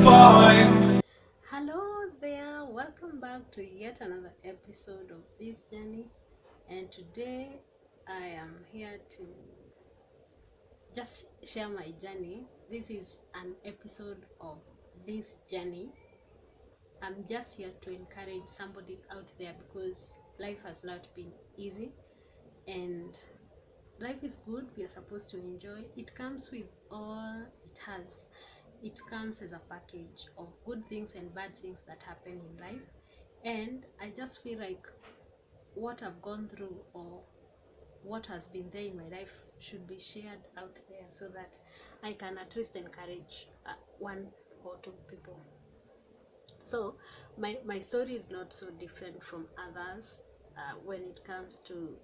fine. Hello there, welcome back to yet another episode of this journey. And today I am here to just share my journey. This is an episode of this journey. I'm just here to encourage somebody out there because life has not been easy and life is good. We are supposed to enjoy. It comes with all it has. It comes as a package of good things and bad things that happen in life. And I just feel like what I've gone through or what has been there in my life should be shared out there so that I can at least encourage one or two people. So my story is not so different from others when it comes to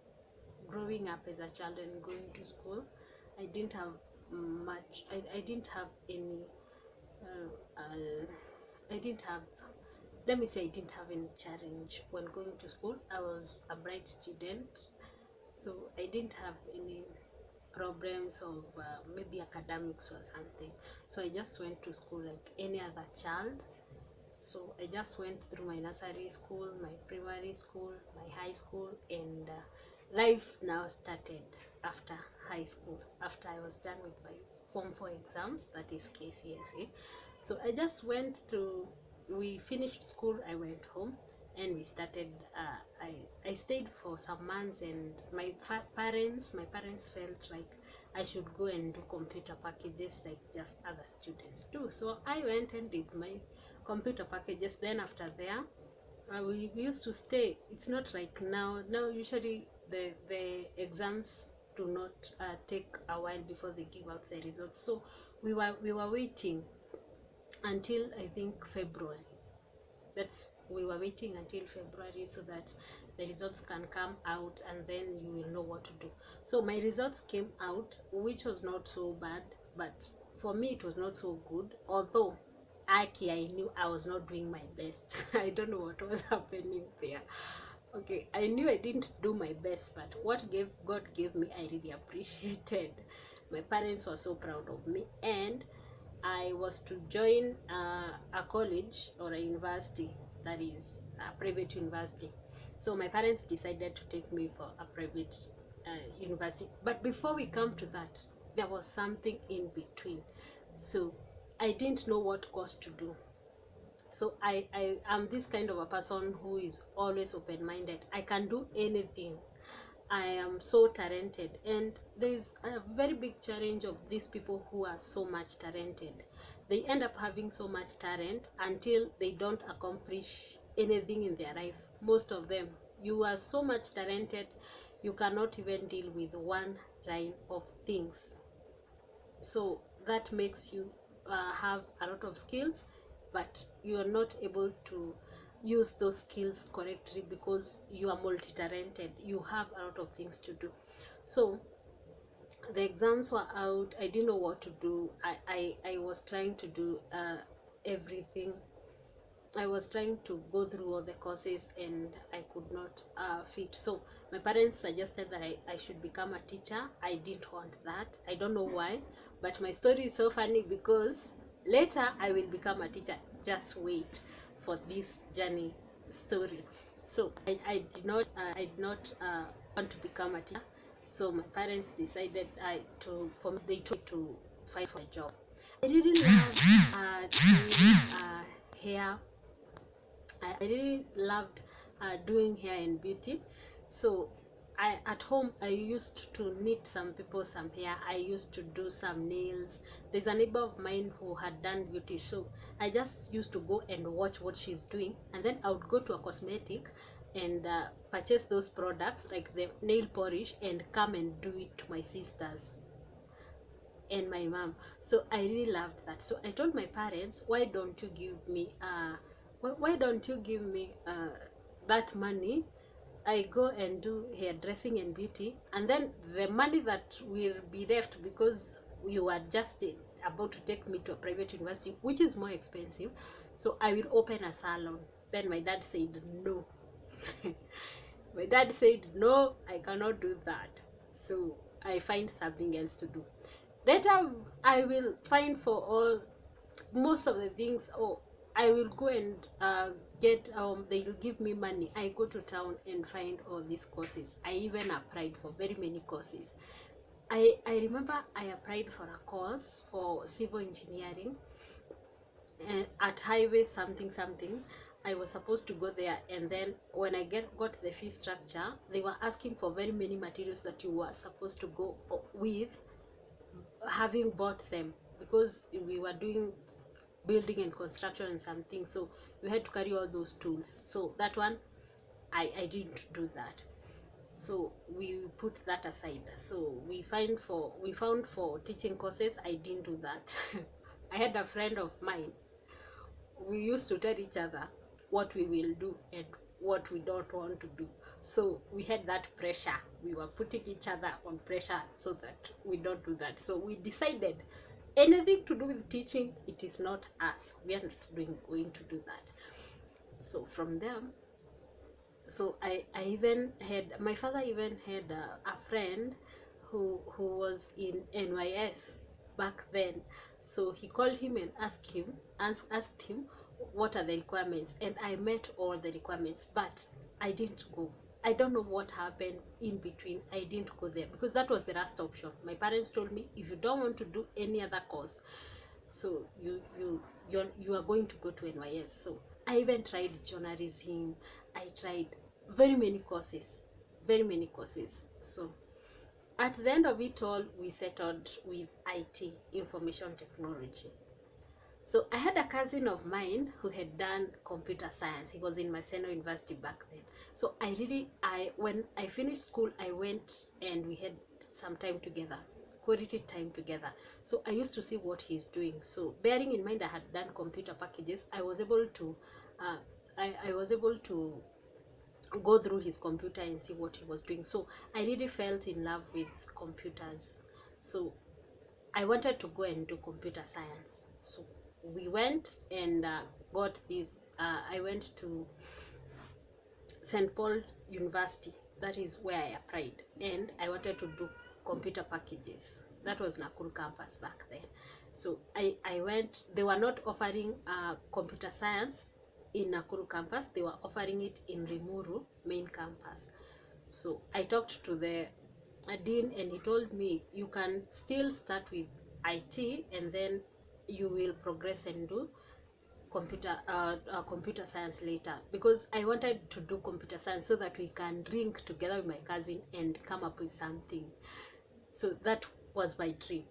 growing up as a child and going to school. I didn't have much. I didn't have any. I didn't have. Let me say I didn't have any challenge when going to school. I was a bright student, so I didn't have any problems of maybe academics or something. So I just went to school like any other child. So I just went through my nursery school, my primary school, my high school, and life now started after high school, after I was done with my Form 4 exams, that is KCSE. So I just went to, we finished school, I went home, and we started, I stayed for some months, and my parents felt like I should go and do computer packages like just other students do. So I went and did my computer packages. Then after there, we used to stay. It's not like now usually the exams do not take a while before they give out the results. So we were waiting until I think February. We were waiting until February so that the results can come out, and then you will know what to do. So my results came out, which was not so bad, but for me it was not so good. Although I knew I was not doing my best. I don't know what was happening there. Okay, I knew I didn't do my best, but what God gave me, I really appreciated. My parents were so proud of me, and I was to join a college or a university, that is a private university. So my parents decided to take me for a private university. But before we come to that, there was something in between. So I didn't know what course to do. So I am this kind of a person who is always open-minded. I can do anything. I am so talented, and there's a very big challenge of these people who are so much talented. They end up having so much talent until they don't accomplish anything in their life. Most of them, you are so much talented, you cannot even deal with one line of things. So that makes you have a lot of skills, but you are not able to use those skills correctly because you are multi-talented. You have a lot of things to do. So the exams were out. I didn't know what to do. I was trying to do everything. I was trying to go through all the courses, and I could not fit. So my parents suggested that I should become a teacher. I didn't want that. I don't know why, but my story is so funny because later I will become a teacher. Just wait for this journey story. So I did not want to become a teacher. So my parents decided they told me to fight for a job. I really love doing hair. I really loved doing hair and beauty. So at home I used to knit some people some hair. I used to do some nails. There's a neighbor of mine who had done beauty, so I just used to go and watch what she's doing, and then I would go to a cosmetic and purchase those products like the nail polish and come and do it to my sisters and my mom. So I really loved that. So I told my parents, why don't you give me that money? I go and do hairdressing and beauty, and then the money that will be left, because you are just about to take me to a private university which is more expensive, so I will open a salon. Then my dad said no. My dad said no, I cannot do that. So I find something else to do. Later I will find for all most of the things, oh, I will go and get, they'll give me money. I go to town and find all these courses. I even applied for very many courses. I remember I applied for a course for civil engineering at highway something something. I was supposed to go there, and then when I got the fee structure, they were asking for very many materials that you were supposed to go with, having bought them, because we were doing building and construction and something, so we had to carry all those tools. So that one, I didn't do that, so we put that aside. So we found for teaching courses, I didn't do that. I had a friend of mine, we used to tell each other what we will do and what we don't want to do. So we had that pressure, we were putting each other on pressure so that we don't do that. So we decided anything to do with teaching, it is not us, we are not going to do that. So from there, so I even had, my father even had a friend who was in NYS back then. So he called him and asked him what are the requirements, and I met all the requirements, but I didn't go. I don't know what happened in between. I didn't go there because that was the last option. My parents told me, if you don't want to do any other course, so you are going to go to NYS. So I even tried journalism. I tried very many courses. So at the end of it all, we settled with IT, information technology. So I had a cousin of mine who had done computer science. He was in Maseno University back then. So when I finished school, I went and we had some time together, quality time together. So I used to see what he's doing. So bearing in mind I had done computer packages, I was able to go through his computer and see what he was doing. So I really felt in love with computers. So I wanted to go and do computer science. So we went and got this. I went to St. Paul University. That is where I applied, and I wanted to do computer packages. That was Nakuru campus back then. So I went. They were not offering computer science in Nakuru campus. They were offering it in Rimuru main campus. So I talked to the dean, and he told me you can still start with IT and then you will progress and do computer science later, because I wanted to do computer science so that we can drink together with my cousin and come up with something. So that was my dream.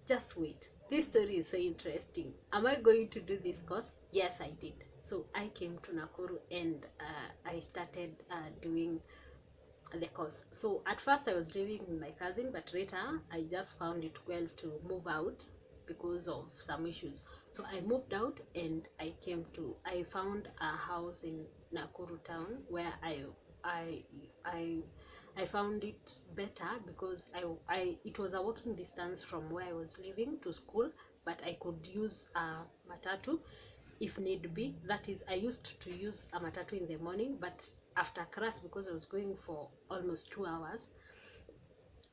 Just wait, this story is so interesting. Am I going to do this course? Yes, I did. So I came to Nakuru and I started doing the course. So at first I was living with my cousin, but later I just found it well to move out because of some issues. So I moved out and I found a house in Nakuru town where I found it better because it was a walking distance from where I was living to school, but I could use a matatu if need be. That is, I used to use a matatu in the morning, but after class, because I was going for almost 2 hours,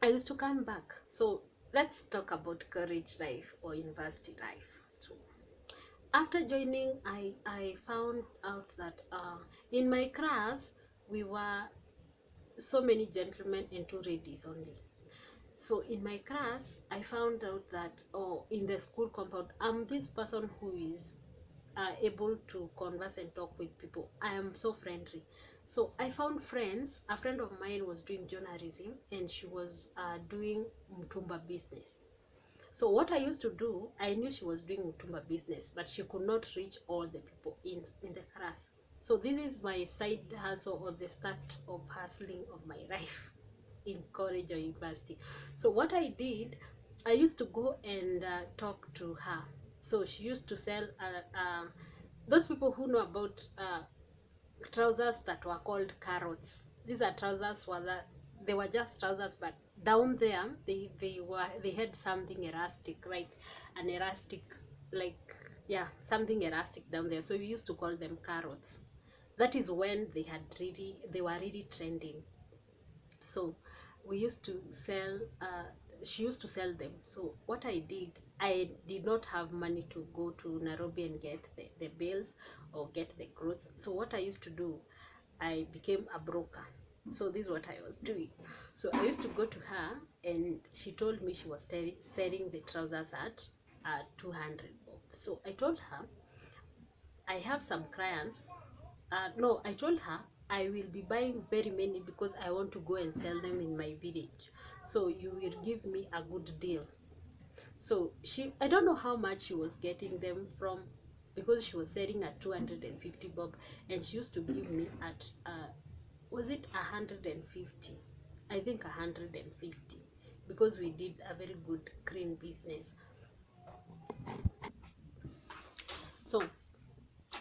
I used to come back. So let's talk about college life or university life. So after joining, I found out that in my class we were so many gentlemen and 2 ladies only. So in my class I found out that in the school compound, I'm this person who is able to converse and talk with people. I am so friendly. So I found friends. A friend of mine was doing journalism and she was doing Mutumba business. So what I used to do, I knew she was doing Mutumba business, but she could not reach all the people in the class. So this is my side hustle, or the start of hustling of my life in college or university. So what I did, I used to go and talk to her. So she used to sell those people who know about trousers that were called carrots. These are trousers they were just trousers, but down there they had something elastic, right? An elastic, like, yeah, something elastic down there. So we used to call them carrots. That is when they were really trending. So we used to sell she used to sell them. So what I did not have money to go to Nairobi and get the bills or get the clothes. So what I used to do, I became a broker. So this is what I was doing. So I used to go to her, and she told me she was selling the trousers at 200 bob. So I told her I have some clients. No, I told her I will be buying very many because I want to go and sell them in my village. So you will give me a good deal. So I don't know how much she was getting them from, because she was selling at 250 bob, and she used to give me at was it 150? I think 150, because we did a very good green business. So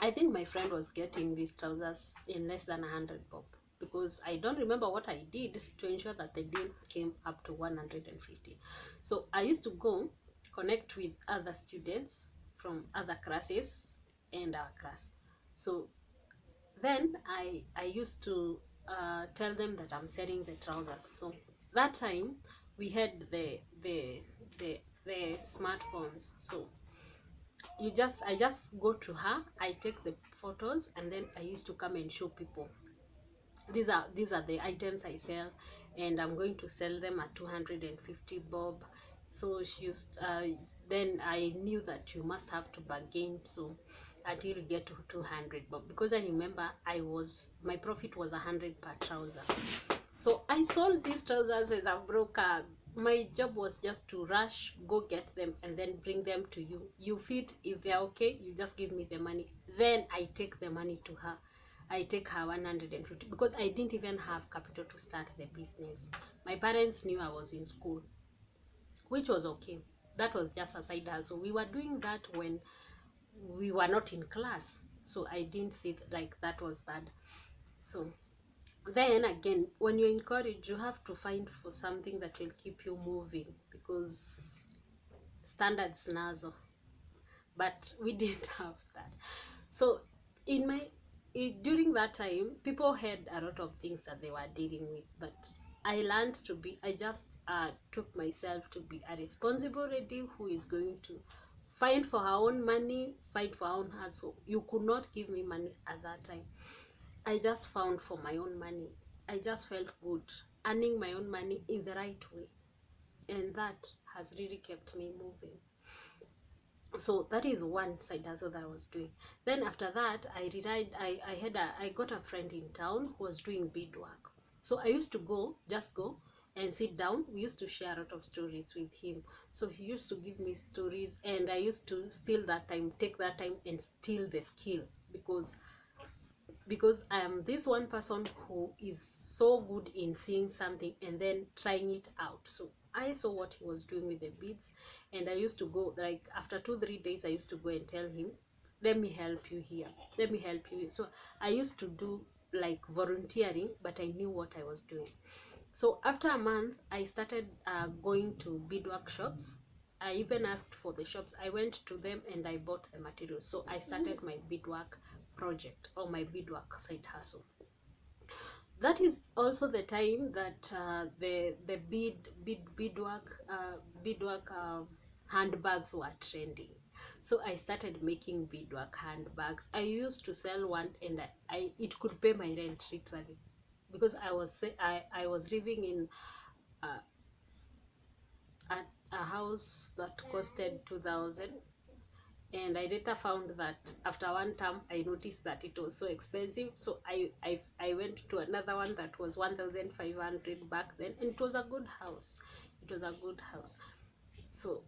I think my friend was getting these trousers in less than 100 bob, because I don't remember what I did to ensure that the deal came up to 150. So I used to go connect with other students from other classes and our class. So then I used to tell them that I'm selling the trousers. So that time we had the smartphones. So I just go to her, I take the photos, and then I used to come and show people, these are the items I sell, and I'm going to sell them at 250 bob. So she used then I knew that you must have to bargain, so until you get to 200 bob, because I remember my profit was 100 per trouser. So I sold these trousers as a broker. My job was just to rush, go get them, and then bring them to you. You fit, if they're okay, you just give me the money. Then I take the money to her. I take her 150, because I didn't even have capital to start the business. My parents knew I was in school, which was okay. That was just a side hustle. We were doing that when we were not in class. So I didn't see like that was bad. So then again, when you're in college, you have to find for something that will keep you moving, because standards nazo, but we didn't have that. So during that time, people had a lot of things that they were dealing with, but I learned to be, I just took myself to be a responsible lady who is going to find for her own money, fight for her own hustle. You could not give me money at that time. I just found for my own money. I just felt good earning my own money in the right way, and that has really kept me moving. So that is one side hustle that I was doing. Then after that, I got a friend in town who was doing beadwork. So I used to just go and sit down. We used to share a lot of stories with him. So he used to give me stories, and I used to take that time and steal the skill, because I am this one person who is so good in seeing something and then trying it out. So I saw what he was doing with the beads, and I used to go, like after 2-3 days, I used to go and tell him, let me help you here, let me help you here. So I used to do like volunteering, but I knew what I was doing. So after a month, I started going to bead workshops. I even asked for the shops. I went to them and I bought the materials. So I started my beadwork project, or my beadwork side hustle. That is also the time that the beadwork handbags were trending. So I started making beadwork handbags. I used to sell one, and it could pay my rent literally, because I was living in a house that costed 2,000, and I later found that after one term I noticed that it was so expensive. So I went to another one that was 1,500 back then, and it was a good house. It was a good house. So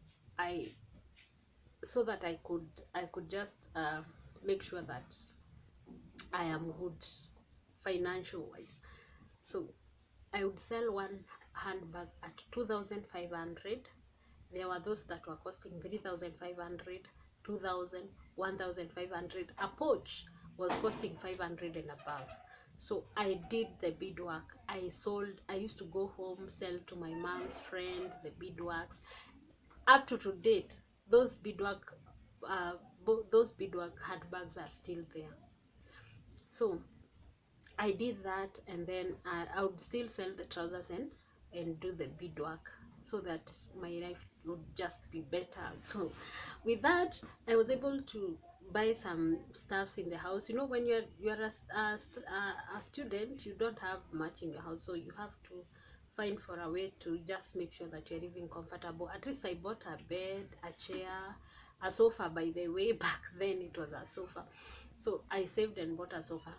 so that I could just make sure that I am good financial wise. So I would sell one handbag at 2,500. There were those that were costing 3,500, 2,000, 1,500. A pouch was costing 500 and above. So I did the beadwork. I used to go home, sell to my mom's friend the beadworks. Up to date, those beadwork handbags are still there. So I did that, and then I would still sell the trousers and do the beadwork. so that my life would just be better. So with that, I was able to buy some stuffs in the house. You know, when you're a student, you don't have much in your house, so you have to find for a way to just make sure that you're living comfortable. At least I bought a bed, a chair, a sofa. By the way, back then it was a sofa, so I saved and bought a sofa.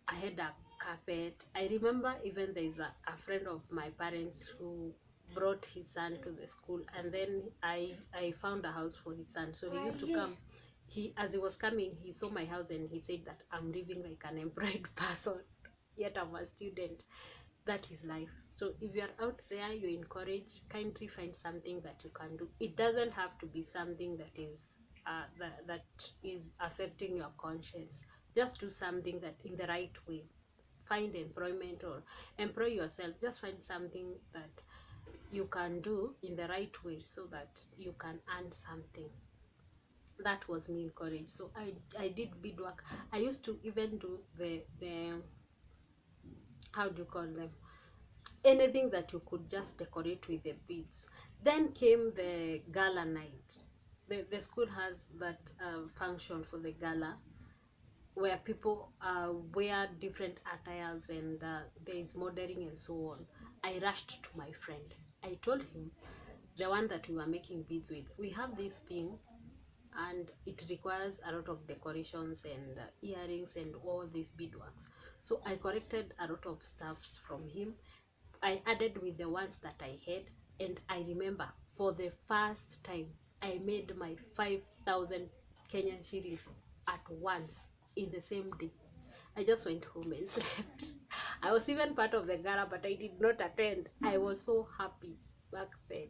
I had a carpet. I remember even there's a friend of my parents who brought his son to the school, and then I found a house for his son. So he used to come. As he was coming, he saw my house and he said that I'm living like an employed person, yet I'm a student. That is life. So if you're out there, you're encouraged, kindly find something that you can do. It doesn't have to be something that is that is affecting your conscience. Just do something that in the right way. Find employment or employ yourself. Just find something that you can do in the right way so that you can earn something. That was me encouraged. So I did beadwork. I used to even do the how do you call them, anything that you could just decorate with the beads. Then came the gala night. The school has that function for the gala, where people wear different attires, and there is modeling and so on. I rushed to my friend. I told him, the one that we were making beads with, we have this thing and it requires a lot of decorations and earrings and all these beadworks. So I collected a lot of stuffs from him. I added with the ones that I had, and I remember for the first time I made my 5,000 Kenyan shillings at once in the same day. I just went home and slept. I was even part of the gala, but I did not attend. I was so happy back then.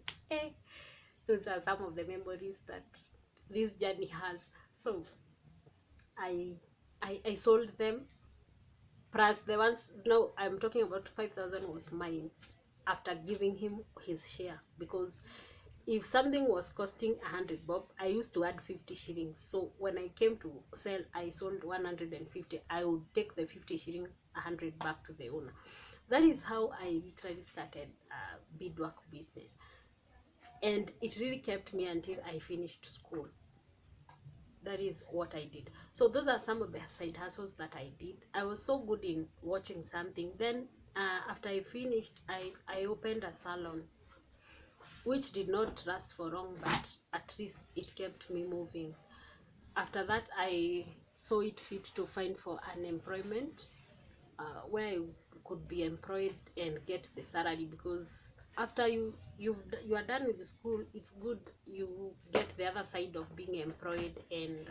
Those are some of the memories that this journey has. So I sold them, plus the ones, no, I'm talking about 5,000 was mine after giving him his share, because if something was costing 100 bob, I used to add 50 shillings. So when I came to sell, I sold 150. I would take the 50 shilling, 100 back to the owner. That is how I literally started a beadwork business, and it really kept me until I finished school. That is what I did. So those are some of the side hustles that I did. I was so good in watching something. Then after I finished, I opened a salon, which did not last for long, but at least it kept me moving. After that, I saw it fit to find for unemployment, where I could be employed and get the salary, because after you are done with the school, it's good you get the other side of being employed and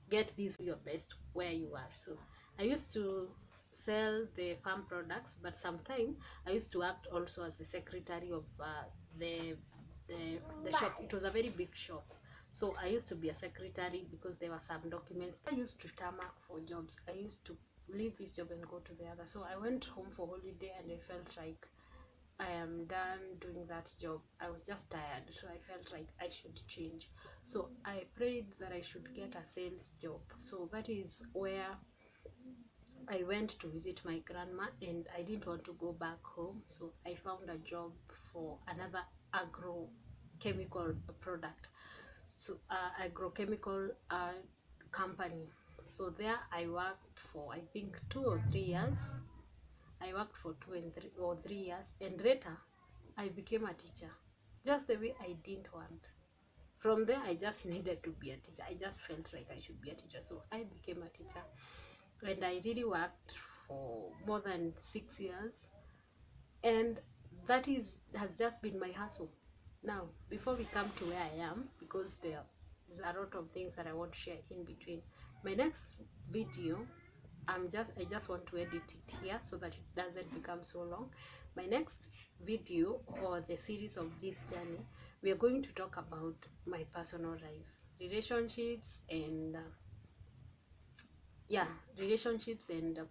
get this your best where you are. So I used to sell the farm products, but sometimes I used to act also as the secretary of the shop. It was a very big shop, so I used to be a secretary because there were some documents. I used to tarmac for jobs. I used to leave this job and go to the other. So I went home for holiday and I felt like I am done doing that job. I was just tired, so I felt like I should change. So I prayed that I should get a sales job. So that is where I went to visit my grandma, and I didn't want to go back home, so I found a job for another agrochemical product. So agrochemical company. So there I worked for, I think, 2 or 3 years. I worked for 2 or 3 years, and later I became a teacher, just the way I didn't want. From there, I just needed to be a teacher. I just felt like I should be a teacher, so I became a teacher, and I really worked for more than 6 years, and that has just been my hustle. Now, before we come to where I am, because there's a lot of things that I want to share in between, my next video, I just want to edit it here so that it doesn't become so long. My next video, or the series of this journey, we are going to talk about my personal life, relationships, and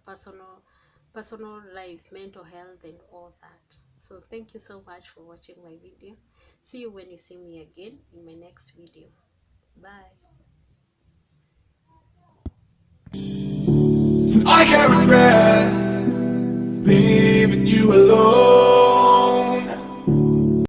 personal life, mental health, and all that. So thank you so much for watching my video. See you when you see me again in my next video. Bye. I can't regret leaving you alone.